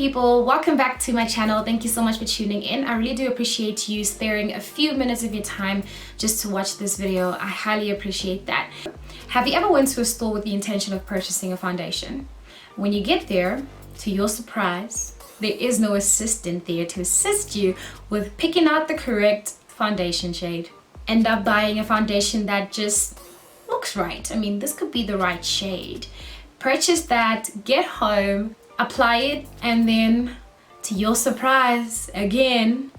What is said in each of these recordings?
people, welcome back to my channel. Thank you so much for tuning in. I really do appreciate you sparing a few minutes of your time just to watch this video. I highly appreciate that. Have you ever went to a store with the intention of purchasing a foundation? When you get there, to your surprise, there is no assistant there to assist you with picking out the correct foundation shade. End up buying a foundation that just looks right. I mean, this could be the right shade. Purchase that, get home, apply it, and then to your surprise, again,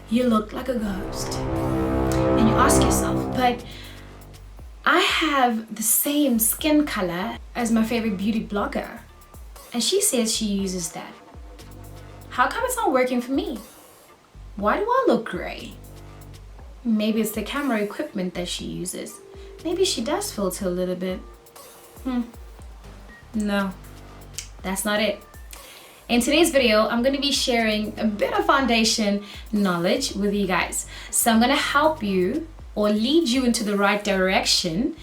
you look like a ghost. And you ask yourself, but I have the same skin color as my favorite beauty blogger, and she says she uses that. How come it's not working for me? Why do I look gray? Maybe it's the camera equipment that she uses. Maybe she does filter a little bit. No, that's not it. In today's video, I'm going to be sharing a bit of foundation knowledge with you guys. So I'm going to help you or lead you into the right direction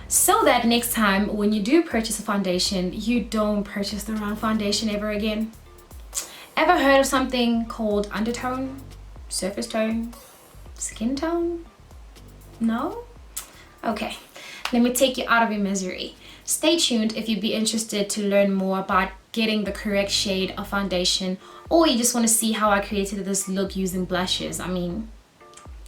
so that next time when you do purchase a foundation, you don't purchase the wrong foundation ever again. Ever heard of something called undertone, surface tone, skin tone? No? Okay, let me take you out of your misery. Stay tuned if you'd be interested to learn more about getting the correct shade of foundation, or you just want to see how I created this look using blushes. I mean,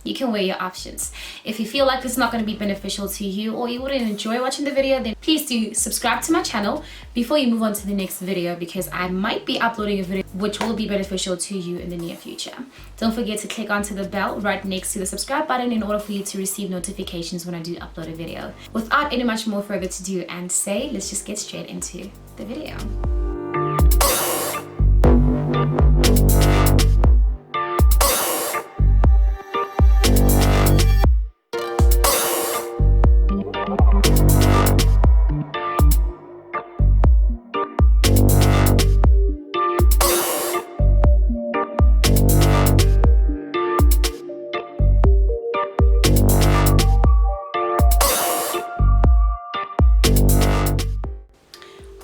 you can weigh your options. If you feel like this is not going to be beneficial to you or you wouldn't enjoy watching the video, then please do subscribe to my channel before you move on to the next video, because I might be uploading a video which will be beneficial to you in the near future. Don't forget to click onto the bell right next to the subscribe button in order for you to receive notifications when I do upload a video. Without any much more further to do and say, let's just get straight into the video.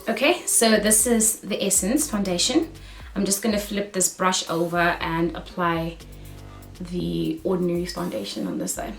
Okay, so this is the Essence foundation. I'm just going to flip this brush over and apply the Ordinary foundation on this side.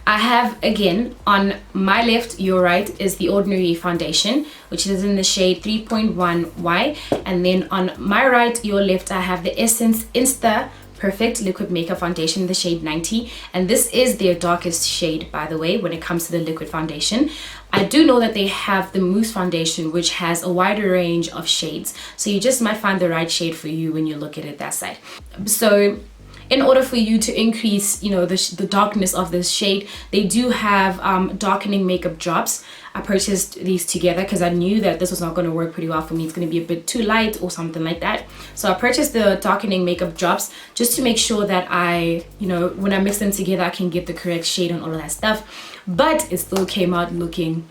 I have, again, on my left, your right, is the Ordinary foundation, which is in the shade 3.1Y. And then on my right, your left, I have the Essence Insta Perfect Liquid Makeup Foundation in the shade 90. And this is their darkest shade, by the way, when it comes to the liquid foundation. I do know that they have the Mousse foundation, which has a wider range of shades. So you just might find the right shade for you when you look at it that side. So in order for you to increase, you know, the darkness of this shade, they do have darkening makeup drops. I purchased these together because I knew that this was not going to work pretty well for me. It's going to be a bit too light or something like that. So I purchased the darkening makeup drops just to make sure that I, you know, when I mix them together, I can get the correct shade on all of that stuff. But it still came out looking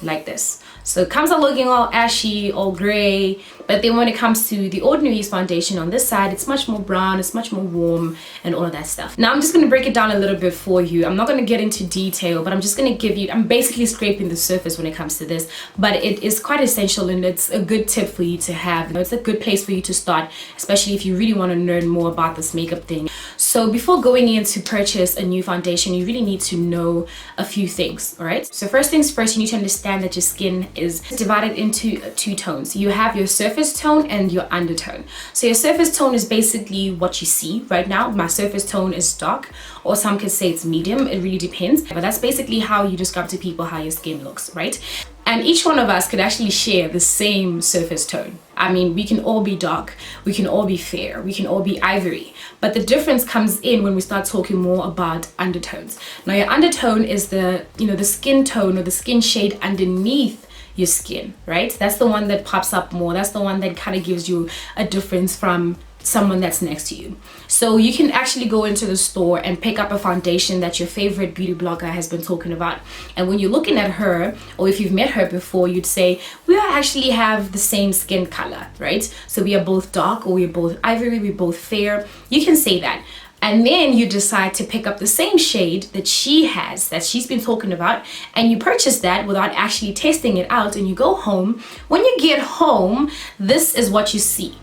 like this. So it comes out looking all ashy, all gray, but then when it comes to the Ordinary foundation on this side, it's much more brown, it's much more warm, and all of that stuff. Now I'm just going to break it down a little bit for you. I'm not going to get into detail, but I'm just going to give you, I'm basically scraping the surface when it comes to this, but it is quite essential and it's a good tip for you to have. You know, it's a good place for you to start, especially if you really want to learn more about this makeup thing. So before going in to purchase a new foundation, you really need to know a few things, all right? So first things first, you need to understand that your skin is divided into two tones. You have your surface tone and your undertone. So your surface tone is basically what you see right now. My surface tone is dark, or some could say it's medium. It really depends. But that's basically how you describe to people how your skin looks, right? And each one of us could actually share the same surface tone. I mean, we can all be dark, we can all be fair, we can all be ivory. But the difference comes in when we start talking more about undertones. Now your undertone is the, you know, the skin tone or the skin shade underneath your skin, right? That's the one that pops up more. That's the one that kind of gives you a difference from someone that's next to you. So you can actually go into the store and pick up a foundation that your favorite beauty blogger has been talking about, and when you're looking at her, or if you've met her before, you'd say, we actually have the same skin color, right? So we are both dark, or we're both ivory, we're both fair. You can say that. And then you decide to pick up the same shade that she has, that she's been talking about, and you purchase that without actually testing it out, and you go home. When you get home, this is what you see.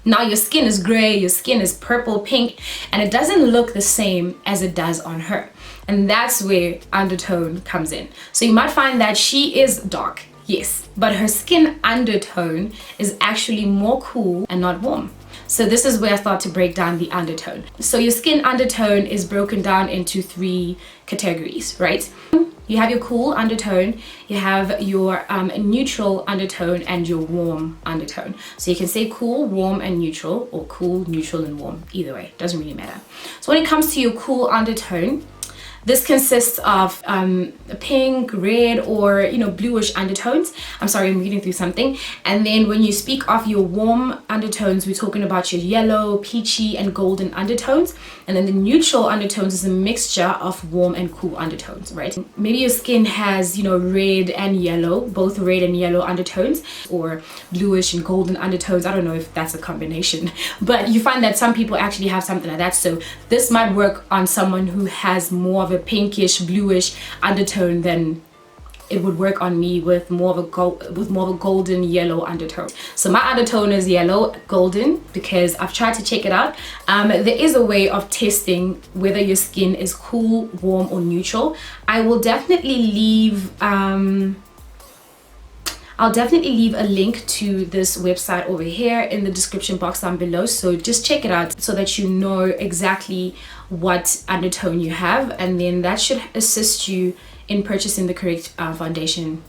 Now your skin is gray, your skin is purple, pink, and it doesn't look the same as it does on her. And that's where undertone comes in. So you might find that she is dark, yes, but her skin undertone is actually more cool and not warm. So this is where I start to break down the undertone. So your skin undertone is broken down into 3 categories, right? You have your cool undertone, you have your neutral undertone, and your warm undertone. So you can say cool, warm, and neutral, or cool, neutral, and warm. Either way, doesn't really matter. So when it comes to your cool undertone, this consists of pink, red, or bluish undertones. I'm sorry, I'm reading through something. And then when you speak of your warm undertones, we're talking about your yellow, peachy, and golden undertones. And then the neutral undertones is a mixture of warm and cool undertones, right? Maybe your skin has, red and yellow, both red and yellow undertones, or bluish and golden undertones. I don't know if that's a combination, but you find that some people actually have something like that. So this might work on someone who has more of a pinkish, bluish undertone than it would work on me with more of a golden yellow undertone. So my undertone is yellow golden because I've tried to check it out. There is a way of testing whether your skin is cool, warm, or neutral. I will definitely leave I'll definitely leave a link to this website over here in the description box down below, so just check it out so that you know exactly what undertone you have, and then that should assist you in purchasing the correct foundation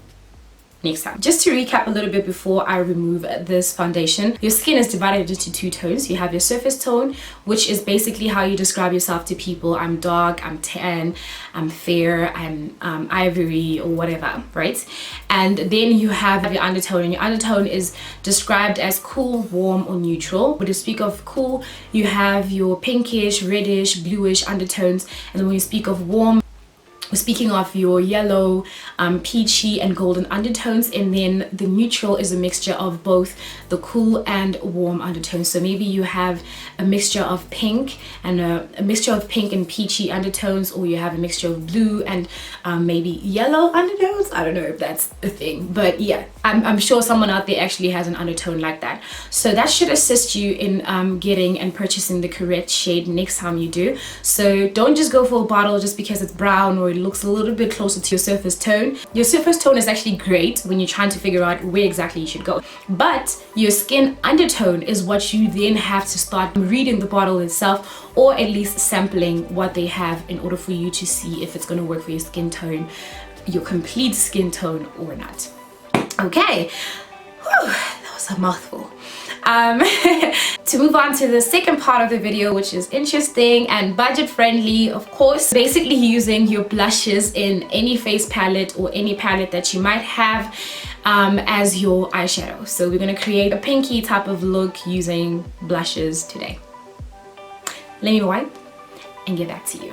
next time. Just to recap a little bit before I remove this foundation, your skin is divided into 2 tones. You have your surface tone, which is basically how you describe yourself to people. I'm dark, I'm tan, I'm fair, I'm ivory, or whatever, right? And then you have your undertone, and your undertone is described as cool, warm, or neutral. When you speak of cool, you have your pinkish, reddish, bluish undertones, and then when you speak of warm, we're speaking of your yellow, peachy, and golden undertones, and then the neutral is a mixture of both the cool and warm undertones. So maybe you have a mixture of pink and a mixture of pink and peachy undertones, or you have a mixture of blue and maybe yellow undertones. I don't know if that's a thing, but yeah, I'm sure someone out there actually has an undertone like that. So that should assist you in getting and purchasing the correct shade next time you do. So don't just go for a bottle just because it's brown or it looks a little bit closer to your surface tone. Your surface tone is actually great when you're trying to figure out where exactly you should go, but your skin undertone is what you then have to start reading the bottle itself, or at least sampling what they have in order for you to see if it's going to work for your skin tone, your complete skin tone, or not. Okay. Whew, that was a mouthful. To move on to the second part of the video, which is interesting and budget friendly, of course, basically using your blushes in any face palette or any palette that you might have as your eyeshadow. So we're going to create a pinky type of look using blushes today. Let me wipe and get back to you.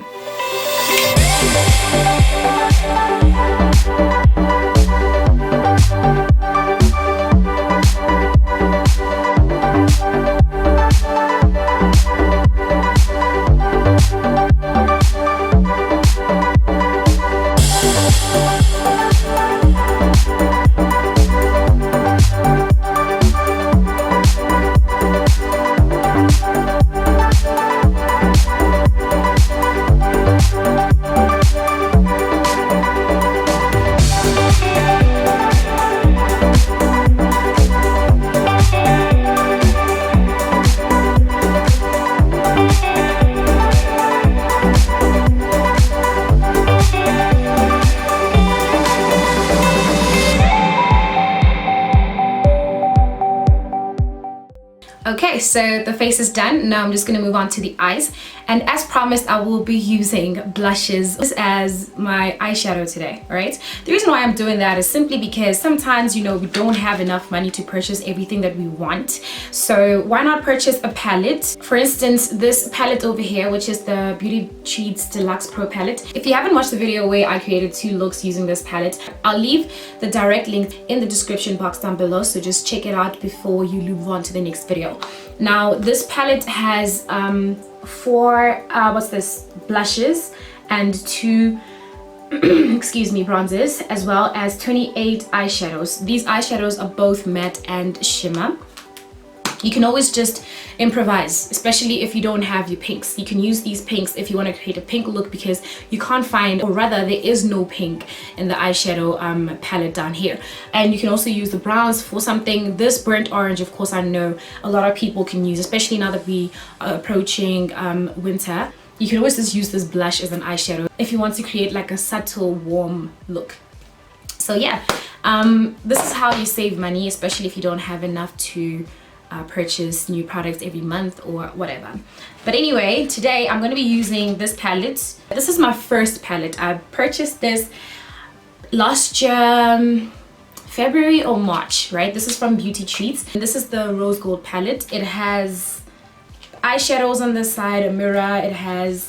so the face is done. Now I'm just going to move on to the eyes, and as promised I will be using blushes as my eyeshadow today. All right, the reason why I'm doing that is simply because sometimes, you know, we don't have enough money to purchase everything that we want, so why not purchase a palette? For instance, this palette over here, which is the BeautyTreats Delux Pro Palette. If you haven't watched the video where I created 2 looks using this palette, I'll leave the direct link in the description box down below, so just check it out before you move on to the next video. Now this palette has 4 blushes and 2 excuse me, bronzers, as well as 28 eyeshadows. These eyeshadows are both matte and shimmer. You can always just improvise, especially if you don't have your pinks. You can use these pinks if you want to create a pink look, because you can't find, or rather there is no pink in the eyeshadow palette down here. And you can also use the browns for something. This burnt orange, of course, I know a lot of people can use, especially now that we are approaching winter. You can always just use this blush as an eyeshadow if you want to create like a subtle warm look. So yeah, this is how you save money, especially if you don't have enough to purchase new products every month or whatever. But anyway, today I'm going to be using this palette. This is my first palette. I purchased this last year, February or March, right? This is from BeautyTreats. This is the rose gold palette. It has eyeshadows on the side, a mirror, it has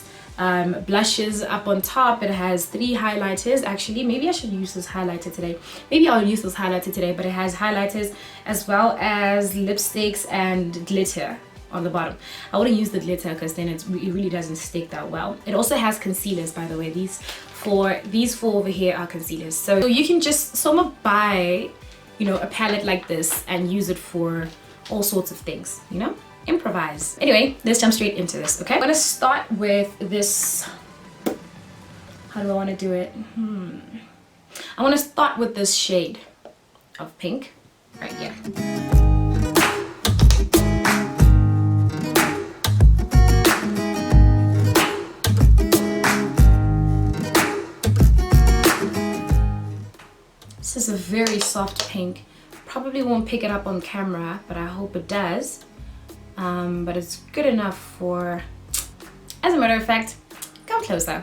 blushes up on top, it has 3 highlighters. Actually, maybe I should use this highlighter today. Maybe I'll use this highlighter today, but it has highlighters as well as lipsticks and glitter on the bottom. I wouldn't use the glitter because then it really doesn't stick that well. It also has concealers, by the way. These four over here are concealers. So you can just buy, you know, a palette like this and use it for all sorts of things, you know? Improvise. Anyway, let's jump straight into this, okay? I'm gonna start with this. How do I want to do it? I want to start with this shade of pink right here. This is a very soft pink. Probably won't pick it up on camera, but I hope it does. But it's good enough for, as a matter of fact, come closer.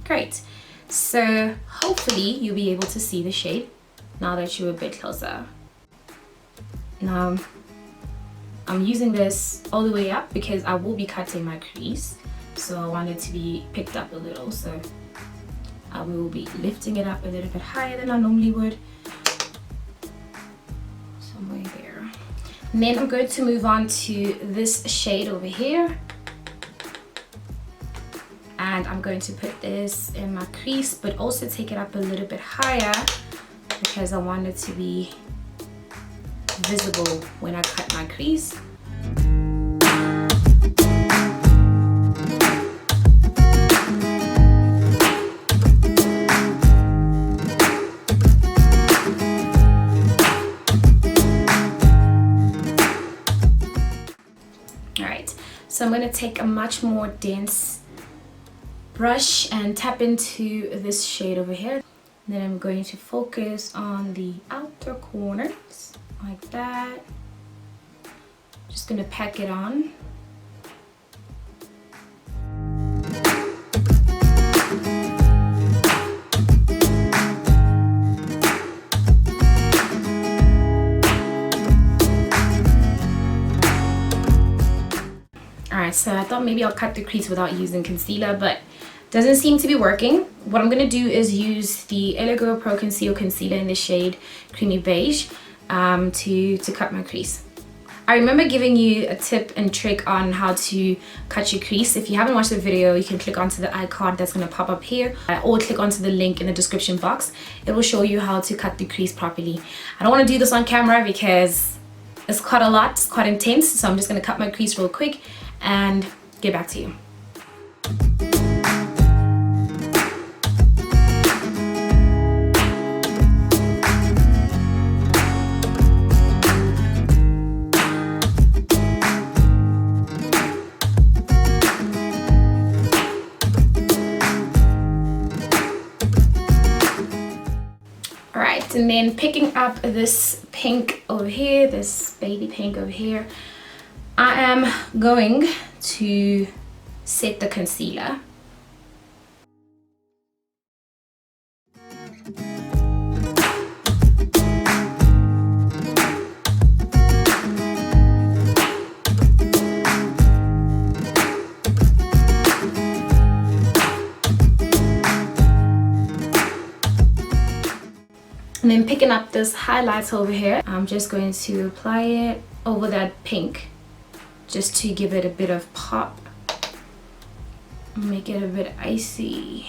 Great. So hopefully you'll be able to see the shade now that you're a bit closer. Now I'm using this all the way up because I will be cutting my crease, so I want it to be picked up a little, so I will be lifting it up a little bit higher than I normally would. Somewhere there. And then I'm going to move on to this shade over here, and I'm going to put this in my crease, but also take it up a little bit higher because I want it to be visible when I cut my crease. So I'm going to take a much more dense brush and tap into this shade over here. And then I'm going to focus on the outer corners like that. Just going to pack it on. Alright, so I thought maybe I'll cut the crease without using concealer, but doesn't seem to be working. What I'm going to do is use the Go Pro Conceal Concealer in the shade Creamy Beige to cut my crease. I remember giving you a tip and trick on how to cut your crease. If you haven't watched the video, you can click onto the icon that's going to pop up here, or click onto the link in the description box. It will show you how to cut the crease properly. I don't want to do this on camera because it's quite a lot, it's quite intense, so I'm just going to cut my crease real quick and get back to you. Alright, and then picking up this pink over here, this baby pink over here, I am going to set the concealer. And then picking up this highlight over here, I'm just going to apply it over that pink just to give it a bit of pop, make it a bit icy.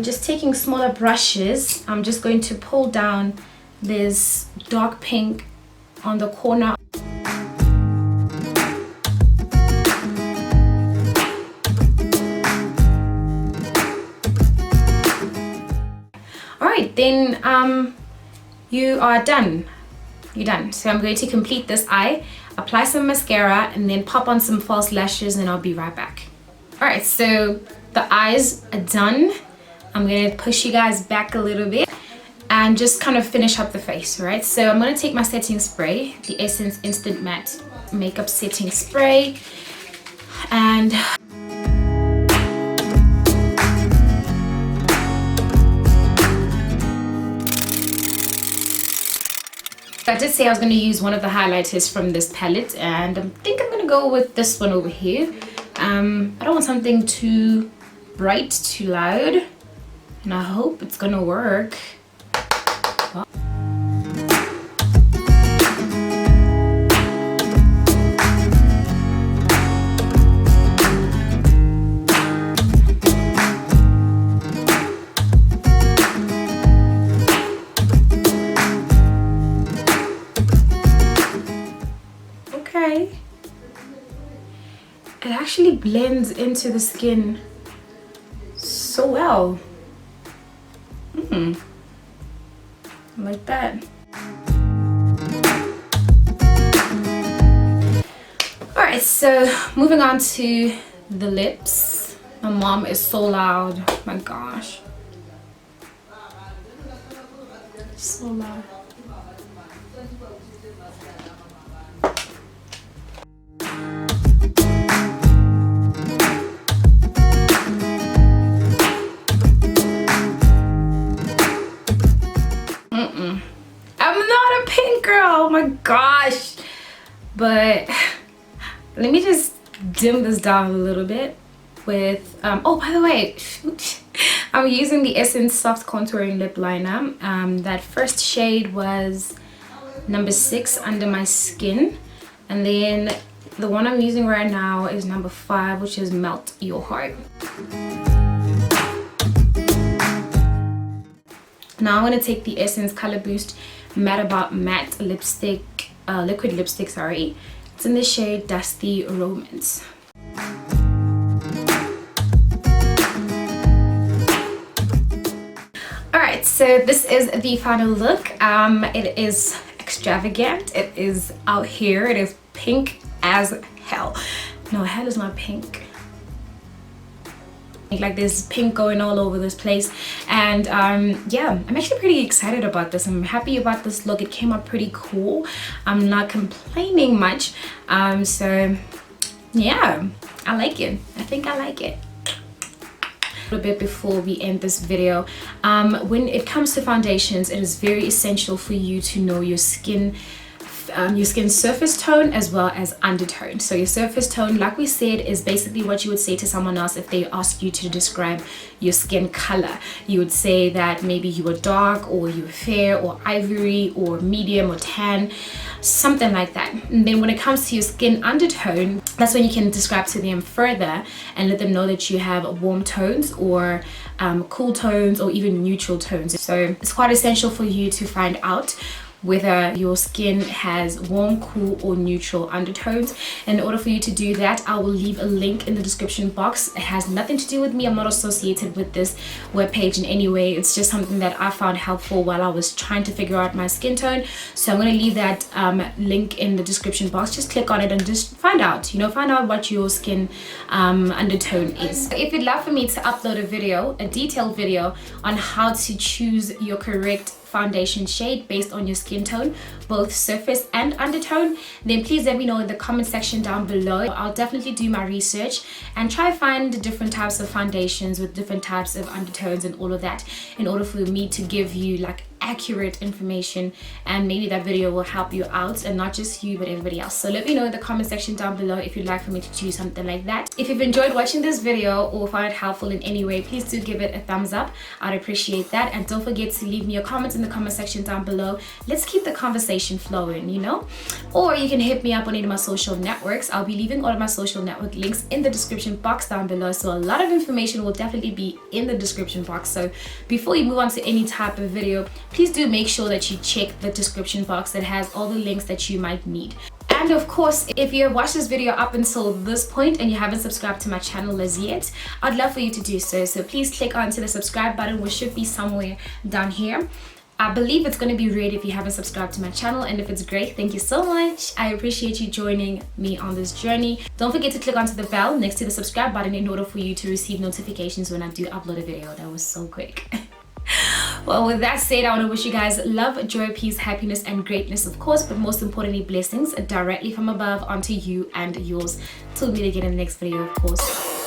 Just taking smaller brushes, I'm just going to pull down this dark pink on the corner. Alright, then you are done. You're done. So I'm going to complete this eye, apply some mascara, and then pop on some false lashes, and I'll be right back. Alright, so the eyes are done. I'm going to push you guys back a little bit and just kind of finish up the face, right? So I'm going to take my setting spray, the Essence Instant Matte Makeup Setting Spray, and I did say I was going to use one of the highlighters from this palette, and I think I'm going to go with this one over here. I don't want something too bright, too loud, and I hope it's going to work. It actually blends into the skin so well. Like that. Alright, so moving on to the lips. My mom is so loud. Oh my gosh. So loud. Oh my gosh, but let me just dim this down a little bit with oh, by the way, I'm using the Essence Soft Contouring Lip Liner. That first shade was number 6, Under My Skin, and then the one I'm using right now is number 5, which is Melt Your Heart. Now I'm going to take the Essence Color Boost Matte About Matte lipstick, liquid lipstick, sorry. It's in the shade Dusty Romance. Alright, so this is the final look. It is extravagant, it is out here, it is pink as hell. No, hell is not pink. Like there's pink going all over this place, and yeah, I'm actually pretty excited about this. I'm happy about this look. It came out pretty cool. I'm not complaining much, so yeah, I like it. I think I like it. A little bit before we end this video, when it comes to foundations, it is very essential for you to know your skin surface tone as well as undertone. So your surface tone, like we said, is basically what you would say to someone else if they ask you to describe your skin color. You would say that maybe you were dark, or you were fair, or ivory, or medium, or tan, something like that. And then when it comes to your skin undertone, that's when you can describe to them further and let them know that you have warm tones, or cool tones, or even neutral tones. So it's quite essential for you to find out whether your skin has warm, cool, or neutral undertones. In order for you to do that, I will leave a link in the description box. It has nothing to do with me. I'm not associated with this webpage in any way. It's just something that I found helpful while I was trying to figure out my skin tone. So I'm going to leave that link in the description box. Just click on it and just find out, you know, find out what your skin undertone is. If you'd love for me to upload a video, a detailed video on how to choose your correct foundation shade based on your skin tone, both surface and undertone, then please let me know in the comment section down below. I'll definitely do my research and try find different types of foundations with different types of undertones and all of that, in order for me to give you like accurate information, and maybe that video will help you out, and not just you but everybody else. So let me know in the comment section down below if you'd like for me to choose something like that. If you've enjoyed watching this video or found it helpful in any way, please do give it a thumbs up. I'd appreciate that, and don't forget to leave me your comments in the comment section down below. Let's keep the conversation flowing, you know. Or you can hit me up on any of my social networks. I'll be leaving all of my social network links in the description box down below, so a lot of information will definitely be in the description box. So before you move on to any type of video, please do make sure that you check the description box that has all the links that you might need. And of course, if you have watched this video up until this point and you haven't subscribed to my channel as yet, I'd love for you to do so. So please click onto the subscribe button, which should be somewhere down here. I believe it's going to be red if you haven't subscribed to my channel, and if it's great, thank you so much. I appreciate you joining me on this journey. Don't forget to click onto the bell next to the subscribe button in order for you to receive notifications when I do upload a video. That was so quick. Well, with that said, I want to wish you guys love, joy, peace, happiness, and greatness, of course, but most importantly, blessings directly from above onto you and yours. Till we meet again in the next video, of course.